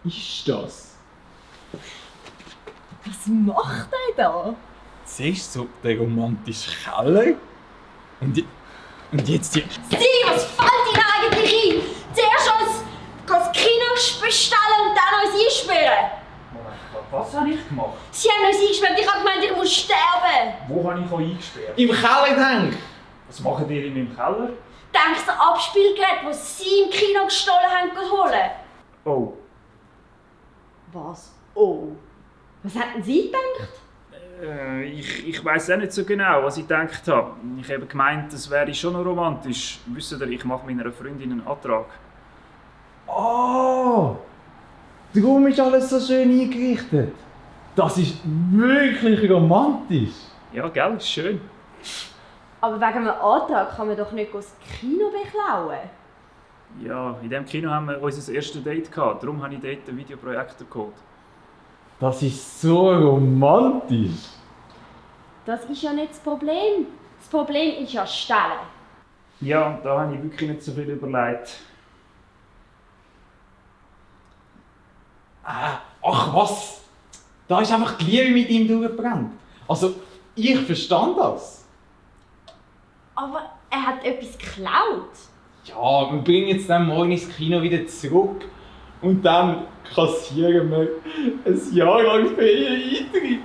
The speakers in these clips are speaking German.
ist das? Was macht er da? Siehst du, so der romantische Keller? Und jetzt die... Siri, was fällt Ihnen eigentlich ein? Zuerst uns das Kino bestellen und dann uns einsperren. Moment, was habe ich gemacht? Sie haben uns eingesperrt, ich habe gemeint, ich muss sterben. Wo habe ich euch eingesperrt? Im Keller, denk! Was macht ihr in meinem Keller? Denkst du, Abspielgerät, das Sie im Kino gestohlen haben, holen? Oh, Was? Oh. Was hätten Sie gedacht? ich weiss auch nicht so genau, was ich gedacht habe. Ich habe gemeint, das wäre schon noch romantisch. Wisst ihr, ich mache meiner Freundin einen Antrag. Oh! Darum ist alles so schön eingerichtet. Das ist wirklich romantisch. Ja, gell, ist schön. Aber wegen einem Antrag kann man doch nicht das Kino beklauen. Ja, in diesem Kino haben wir unser erstes Date gehabt. Darum habe ich dort einen Videoprojektor geholt. Das ist so romantisch. Das ist ja nicht das Problem. Das Problem ist ja Stellen. Ja, da habe ich wirklich nicht so viel überlegt. Ach was! Da ist einfach die Liebe mit ihm durchgebrannt. Also, ich verstand das. Aber er hat etwas geklaut. Ja, wir bringen jetzt dann morgen ins Kino wieder zurück. Und dann kassieren wir ein Jahr lang Ferien-Eintritt.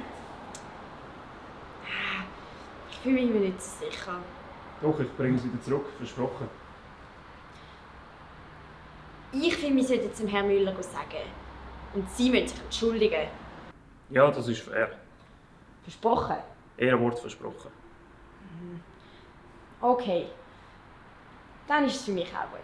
Ich fühle mich nicht so sicher. Doch, ich bringe es wieder zurück, versprochen. Ich finde, wir sollten es dem Herrn Müller sagen. Und Sie müssen sich entschuldigen. Ja, das ist fair. Versprochen? Ehrenwort versprochen. Okay. Dann ist es für mich auch gut.